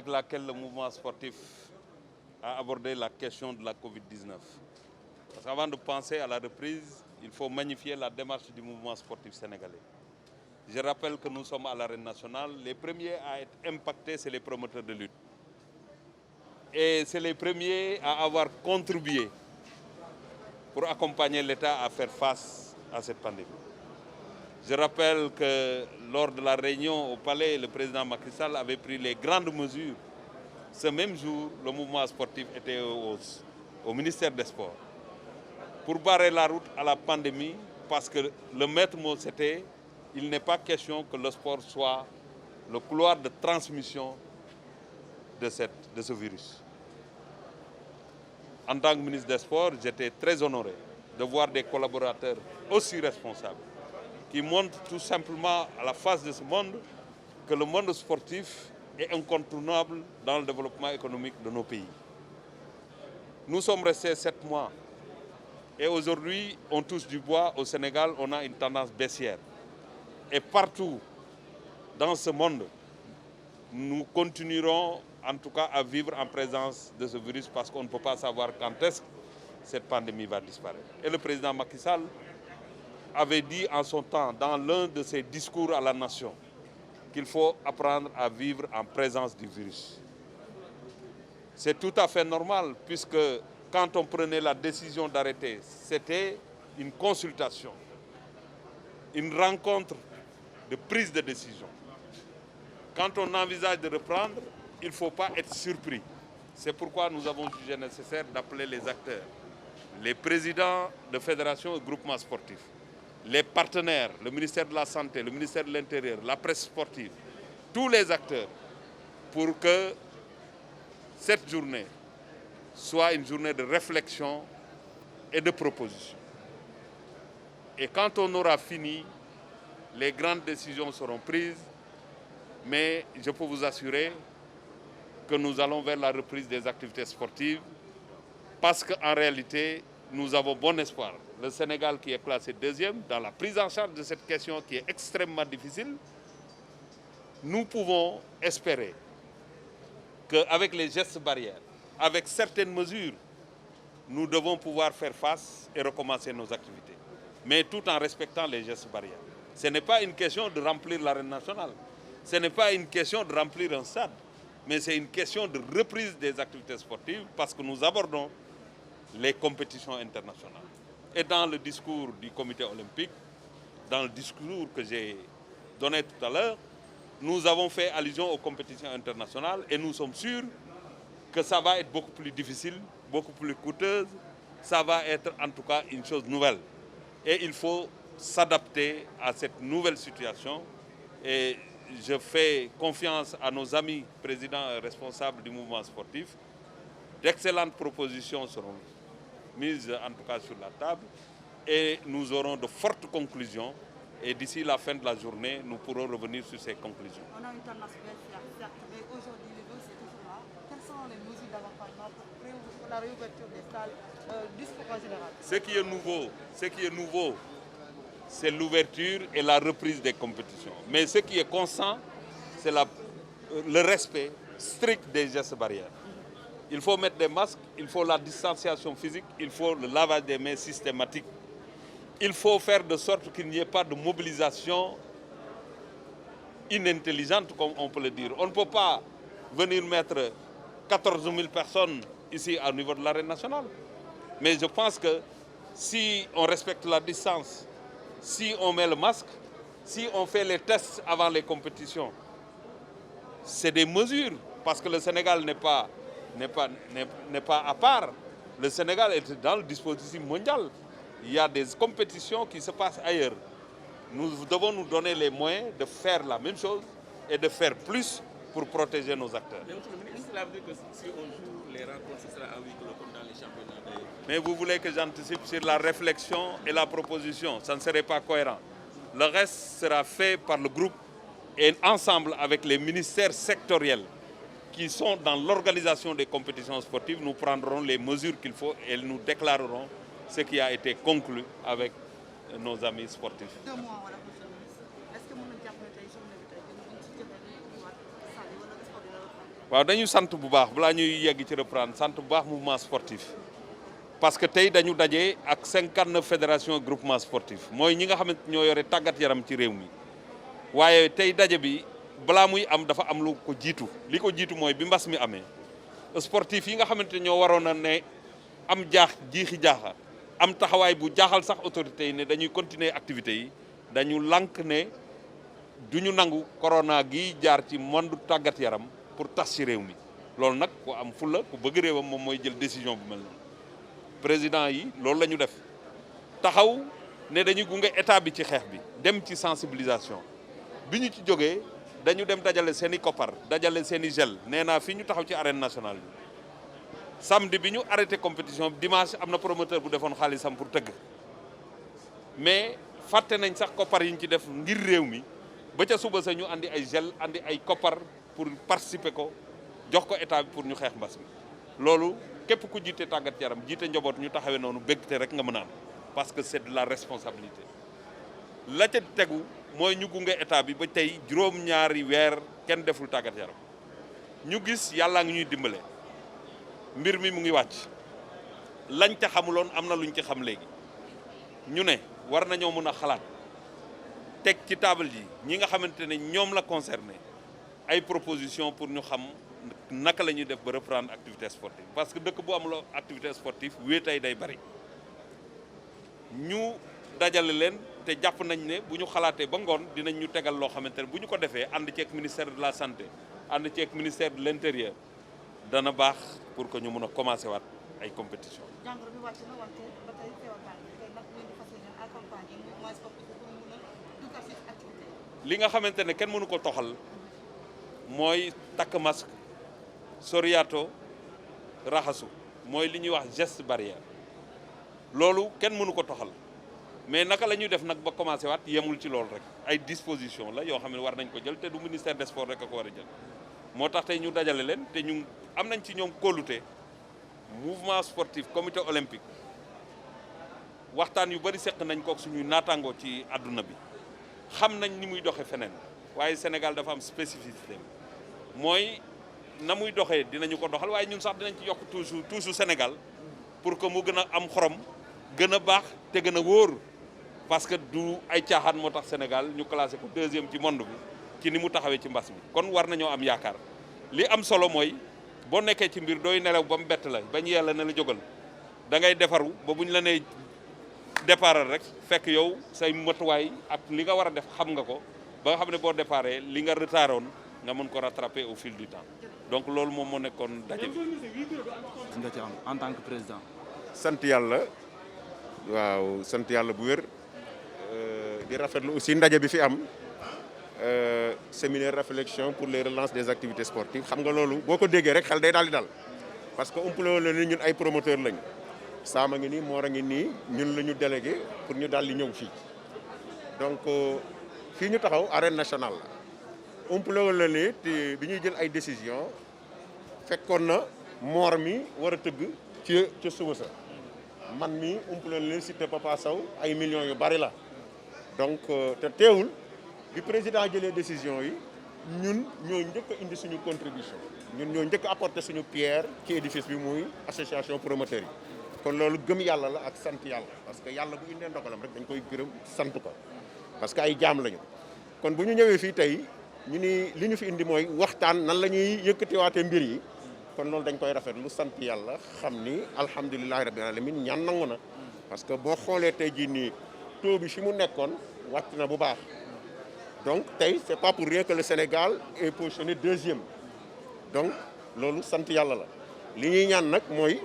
avec laquelle le mouvement sportif a abordé la question de la Covid-19. Parce qu'avant de penser à la reprise, il faut magnifier la démarche du mouvement sportif sénégalais. Je rappelle que nous sommes à l'arène nationale. Les premiers à être impactés, c'est les promoteurs de lutte. Et c'est les premiers à avoir contribué pour accompagner l'État à faire face à cette pandémie. Je rappelle que lors de la réunion au Palais, le président Macky Sall avait pris les grandes mesures. Ce même jour, le mouvement sportif était au ministère des Sports pour barrer la route à la pandémie, parce que le maître mot c'était il n'est pas question que le sport soit le couloir de transmission de ce virus. En tant que ministre des Sports, j'étais très honoré de voir des collaborateurs aussi responsables qui montrent tout simplement à la face de ce monde que le monde sportif est incontournable dans le développement économique de nos pays. Nous sommes restés 7 mois et aujourd'hui, on touche du bois. Au Sénégal, on a une tendance baissière. Et partout dans ce monde, nous continuerons en tout cas à vivre en présence de ce virus parce qu'on ne peut pas savoir quand est-ce que cette pandémie va disparaître. Et le président Macky Sall avait dit en son temps, dans l'un de ses discours à la nation, qu'il faut apprendre à vivre en présence du virus. C'est tout à fait normal, puisque quand on prenait la décision d'arrêter, c'était une consultation, une rencontre de prise de décision. Quand on envisage de reprendre, il ne faut pas être surpris. C'est pourquoi nous avons jugé nécessaire d'appeler les acteurs, les présidents de fédérations et groupements sportifs, les partenaires, le ministère de la Santé, le ministère de l'Intérieur, la presse sportive, tous les acteurs, pour que cette journée soit une journée de réflexion et de proposition. Et quand on aura fini, les grandes décisions seront prises, mais je peux vous assurer que nous allons vers la reprise des activités sportives parce qu'en réalité, nous avons bon espoir. Le Sénégal qui est classé deuxième dans la prise en charge de cette question qui est extrêmement difficile, nous pouvons espérer qu'avec les gestes barrières, avec certaines mesures, nous devons pouvoir faire face et recommencer nos activités. Mais tout en respectant les gestes barrières. Ce n'est pas une question de remplir l'arène nationale. Ce n'est pas une question de remplir un stade. Mais c'est une question de reprise des activités sportives parce que nous abordons les compétitions internationales. Et dans le discours du comité olympique, dans le discours que j'ai donné tout à l'heure, nous avons fait allusion aux compétitions internationales et nous sommes sûrs que ça va être beaucoup plus difficile, beaucoup plus coûteuse. Ça va être en tout cas une chose nouvelle. Et il faut s'adapter à cette nouvelle situation. Et je fais confiance à nos amis présidents et responsables du mouvement sportif. D'excellentes propositions seront mises en tout cas sur la table et nous aurons de fortes conclusions. Et d'ici la fin de la journée, nous pourrons revenir sur ces conclusions. On a une tendance baissière, certes, mais aujourd'hui, le virus est toujours là. Quelles sont les mesures d'accompagnement pour la réouverture des salles du sport en général? Ce qui est nouveau, c'est l'ouverture et la reprise des compétitions. Mais ce qui est constant, c'est le respect strict des gestes barrières. Il faut mettre des masques, il faut la distanciation physique, il faut le lavage des mains systématique. Il faut faire de sorte qu'il n'y ait pas de mobilisation inintelligente, comme on peut le dire. On ne peut pas venir mettre 14 000 personnes ici au niveau de l'arène nationale. Mais je pense que si on respecte la distance, si on met le masque, si on fait les tests avant les compétitions, c'est des mesures, parce que le Sénégal n'est pas à part. Le Sénégal est dans le dispositif mondial. Il y a des compétitions qui se passent ailleurs. Nous devons nous donner les moyens de faire la même chose et de faire plus pour protéger nos acteurs. Mais monsieur le ministre, cela veut dire que si on joue les rencontres, ce sera à huis clos comme dans les championnats. Mais vous voulez que j'anticipe sur la réflexion et la proposition. Ça ne serait pas cohérent. Le reste sera fait par le groupe et ensemble avec les ministères sectoriels qui sont dans l'organisation des compétitions sportives. Nous prendrons les mesures qu'il faut et nous déclarerons ce qui a été conclu avec nos amis sportifs. 2 mois, voilà, monsieur le ministre. Est-ce que vous avez une journée de waaw dañu sant bu baax balaa ñuy yegg ci reprendre sant bu baax mouvement sportif parce que tey dañu daje ak 59 fédération groupement sportif mooy ñi nga xamante ñoo yore tàggat yaram ci réew mi waaye tey daje bi balaa muy am dafa am lu ko jiitu li ko jiitu mooy bi mbas mi amee sportif yi nga xamante ñoo waroon a ne am jiixi jaaxa am taxawaay bu jaaxal sax autorités yi ne dañuy continuer activités yi dañu lànk ne duñu nangu corona gi jaar ci monde tàggat yaram pour tas ci réew mi loolu nag ku am fulla ku bëgg réewam moom mooy jël décision bu mel noonu président yi loolu la ñu def taxaw ne dañuy gunge état bi ci xeex bi dem ci sensibilisation bi ñu ci jógee dañu dem dajale seen i koppar dajale seen i gel nee naa fi ñu taxaw ci arène nationale bi samedi bi ñu arrêté compétition dimanche am na promoteur bu defoon xaalisam pour tëgg mais fàtte nañ sax koppar yi ñu ci def ngir réew mi ba ca suba sa ñu andi ay gel andi ay koppar pour participer ko jox ko état bi pour ñu xeex mbas mi loolu képp ku jiite tàggat yaram jiite njaboot ñu taxawee noonu bégte rek nga mën a am parce que c'est de la responsabilité la ca tegu mooy ñu gunge état bi ba tey juróom-ñaari weer kenn deful tàggat yaram ñu gis yàllaa ngi ñuy dimbale mbir mi mu ngi wàcc lañ ca xamuloon am na luñ ci xam léegi ñu ne war nañoo mën a xalaat teg ci table ji ñi nga xamante ne ñoom la concerné ay proposition pour ñu xam naka la ñuy def ba reprendre activité sportive parce que dëkk bu amuloo activité sportive wéetay day bari ñu dajale leen te jàpp nañ ne bu ñu xalaatee ba ngoon dinañ ñu tegal loo xamante ne bu ñu ko defee ànd ceeg ministère de la santé ànd ceeg ministère de l'intérieur dana baax pour que ñu mun a commencer waat ay compétition jàngoro bi wàcc na wante ba tey feebar baa ngi tey ndax ngeen di fas yéene accompagner mouvement sportif pour mu mën a duggal ci activité li nga xamante ne kenn mënu ko toxal mooy takk masque soriato raxasu mooy li ñuy wax geste barrière loolu kenn mënu ko toxal mais naka la ñuy def nag ba commencé waat yemul ci loolu rek ay disposition la yoo xam ne war nañ ko jël te du ministère des sports rek a ko war a jël moo tax tey ñu dajale leen te ñu am nañ ci ñoom kóolute mouvement sportif comité olympique waxtaan yu bari seq nañ ko ak suñuy naataangoo ci àdduna bi xam nañ ni muy doxe feneen waaye Sénégal dafa am spécificité mooy na muy doxee dinañu ko doxal waaye ñun sax dinañ ci yokk toujours Sénégal pour que mu gën a am xorom gën a baax te gën a wóor parce que du ay caaxaan moo tax Sénégal ñu classé ko 2e ci monde bi ci ni mu taxawee ci mbas mi kon war nañoo am yaakaar li am solo mooy boo nekkee ci mbir dooy nelaw ba mu bett la bañ yàlla ne la jógal da ngay defaru ba buñ la nee départal rek fekk yow say matuwaay ak li nga war a def xam nga ko ba nga xam ne boo déparé li nga retardoon nga mën ko rattraper au fil du temps donc loolu moom moo nekkoon daje bi. nga ci am en tant que président. sant yàlla waaw sant yàlla bu wér di rafetlu aussi ndaje bi fi am séminaire réflexion pour les relances des activités sportives xam nga loolu boo ko déggee rek xel day daal di dal parce que umpale la ni ñun ay promoteur lañ Saama ngi nii Mor a ngi nii ñun la ñu délégué pour ñu daal di ñëw fii donc fii ñu taxaw arène nationale la umpale la ni te bi ñuy jël ay décision fekkoon na Mor mi war a tëgg ci suba sa man mi umpale la ni cité Papa Sow ay millions yu bari la donc te teewul bi président jëlee décision yi ñun ñoo njëkk a indi suñu contribution ñun ñoo njëkk a apporter suñu pierre ci édifice bi muy association promoteurs yi kon loolu gëm yàlla la ak sant yàlla parce que yàlla bu indee ndogalam rek dañ koy gërëm sant ko parce que ay jaam lañu kon bu ñu ñëwee fii tey ñu ni li ñu fi indi mooy waxtaan nan la ñuy yëkkatiwaatee mbir yi kon loolu dañ koy rafet lu sant yàlla xam ni alhamdulilahi rabbil alamin ñaan nangu na parce que boo xoolee tey jii nii taux bi fi mu nekkoon wàcc na bu baax donc tey c'est pas pour rien que le Sénégal est positionné 2e donc loolu sant yàlla la li ñuy ñaan nag mooy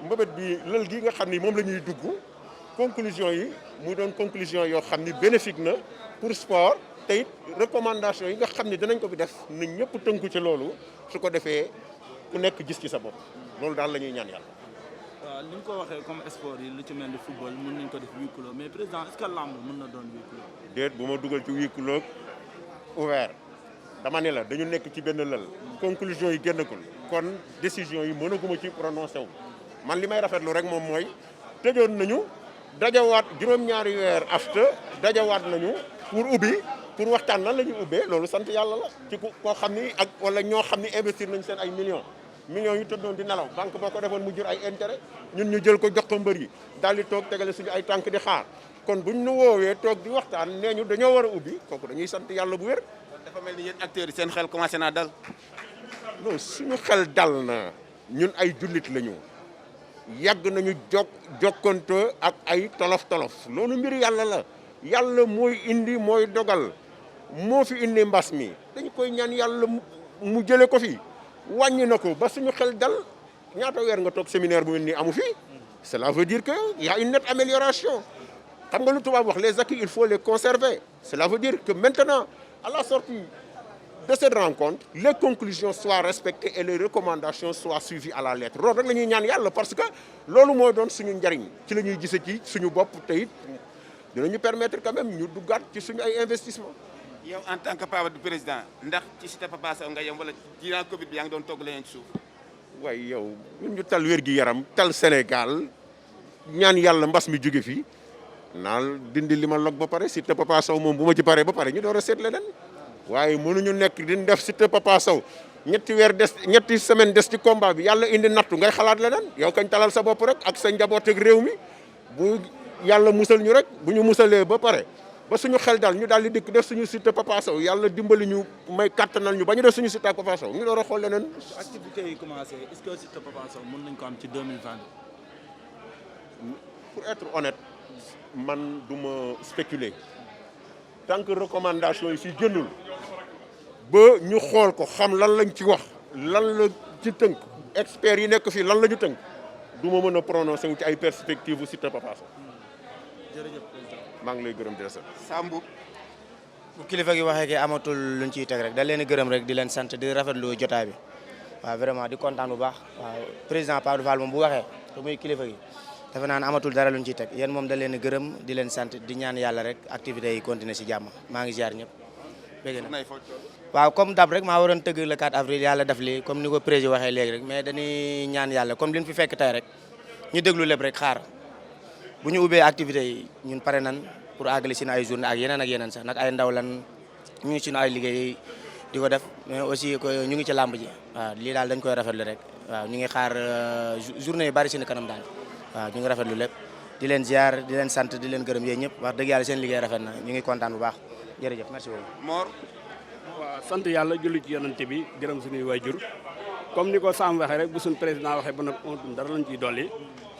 mbëbët bi lël gi nga xam ni moom la ñuy dugg conclusion yi muy doon conclusion yoo xam ni bénéfique na pour sport te it recommandation yi nga xam ni dinañ ko fi def na ñëpp tënku ci loolu su ko defee ku nekk gis ci sa bopp loolu daal la ñuy ñaan yàlla. waaw ni nga ko waxee comme sport yi lu ci mel ni football mën nañ ko def huis clos mais président est-ce que lamb mën na doon huis clos. déet bu ma dugal ci huis clos ouvert dama ne la dañu nekk ci benn lël conclusion yi génnagul kon décision yi mënaguma ci prononcé wu man li may rafetlu rek moom mooy tëjoon nañu dajawaat juróom-ñaari weer after dajawaat nañu pour ubbi pour waxtaan nan la ñu ubbee loolu sant yàlla la ci koo xam ni ak wala ñoo xam ni investir nañ seen ay millions yu tëddoon di nelaw banque boo ko defoon mu jur ay intérêt ñun ñu jël ko jox ko mbër yi daal di toog tegale suñu ay tànk di xaar kon buñ ñu woowee toog di waxtaan nee ñu dañoo war a ubbi kooku dañuy sant yàlla bu wér. dafa mel ni yéen acteurs yi seen xel commencé naa dal. non suñu xel dal na ñun ay jullit lañu yàgg nañu jokkonte ak ay tolof loolu mbir yàlla la yàlla mooy indi mooy dogal moo fi indi mbas mi dañ koy ñaan yàlla mu jële ko fi wàññi na ko ba suñu xel dal ñaata weer nga toog séminaire bu mel nii amu fi cela veut dire que y a une nette amélioration xam nga lu tubaab wax les acquis il faut les conserver cela veut dire que maintenant à la sortie de cette rencontre les conclusions soient respectées et les recommandations soient suivies à la lettre loolu rek la ñuy ñaan yàlla parce que loolu mooy doon suñu njariñ ci la ñuy gise ci suñu bopp te it dinañu permettre quand même ñu duggaat ci suñu ay investissement yow en tant que papa du président ndax ci cité Papa Sow nga yem wala durant Covid bi yaa ngi doon togg leneen ci suuf. waaye yow ñun ñu tal wér gi yaram tal Sénégal ñaan yàlla mbas mi jóge fii naal dindi li ma log ba pare cité Papa Sow moom bu ma ci paree ba pare ñu door a seet leneen waaye mënuñu nekk di def cité Papa Sow ñetti semaine des ci combat bi yàlla indi nattu ngay xalaat leneen yow kañ talal sa bopp rek ak sa njaboot ak réew mi bu yàlla musal ñu rek bu ñu musalee ba pare ba suñu xel daal ñu daal di dikk def suñu cité Papa Sow yàlla dimbali ñu may kattanal ñu ba ñu def suñu cité Papa Sow ñu door a xool leneen. activités yi commencé est-ce que cité Papa Sow mën nañ ko am ci 2020. pour être honnête man du ma spéculer tant que recommandation yi si jëndul ba ñu xool ko xam lan lañ ci wax lan la ci tënk experts yi nekk fii lan la ñu tënk du ma mën a prononcer wu ci ay perspectives bu cité Papa Sow. jërëjëf président. maa ngi lay gërëm di la sant. Sambu. bu kilifa gi waxee ki amatul luñ ciy teg rek da leen gërëm rek di leen sant di rafetlu jotaay bi waaw vraiment di kontaan bu baax waaw président Pape Fall moom bu waxee te muy kilifa gi dafa naan amatul dara luñ ciy teg yéen moom da leen gërëm di leen sant di ñaan yàlla rek activités yi continuer si jàmm maa ngi ziar ñëpp. bëgg na waaw comme dab rek maa waroon tëgg le 4 avril yàlla def li comme ni ko président waxee léegi rek mais dañuy ñaan yàlla comme liñ fi fekk tey rek ñu déglu lépp rek xaar bu ñu ubbee activités yi ñun pare nan pour àggali si ay journée ak yeneen sax nag ay ndaw lan ñu ngi si ay liggéey di ko def mais aussi ñu ngi ci làmb ji waaw lii daal dañ koy rafetlu rek waaw ñu ngi xaar journée yu bari si kanam daal waaw ñu ngi rafetlu lépp di leen ziar di leen sant di leen gërëm yéen ñëpp wax dëgg yàlla seen liggéey rafet na ñu ngi kontaan bu baax jërëjëf merci beaucoup. Mor. waaw sant yàlla julli ci yonante bi gërëm suñuy waajur comme ni ko Sam waxee rek bu suñu président waxee ba nag on dara lañ ciy dolli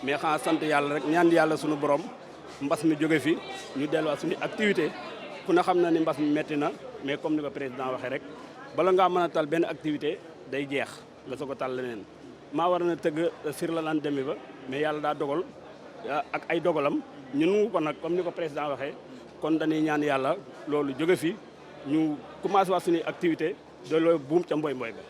mais xanaa sant yàlla rek ñaan yàlla suñu borom mbas mi jóge fi ñu delluwaat suñu activité ku ne xam na ni mbas mi metti na mais comme ni ko président waxee rek bala ngaa mën a tal benn activité day jeex nga soog a tal leneen maa war na tëgg sur la lan demi ba mais yàlla daa dogal ak ay dogalam ñu nungu ko nag comme ni ko président waxee kon dañuy ñaan yàlla loolu jóge fi ñu commencé waat suñuy activité dooloo buum ca mboy mboy ba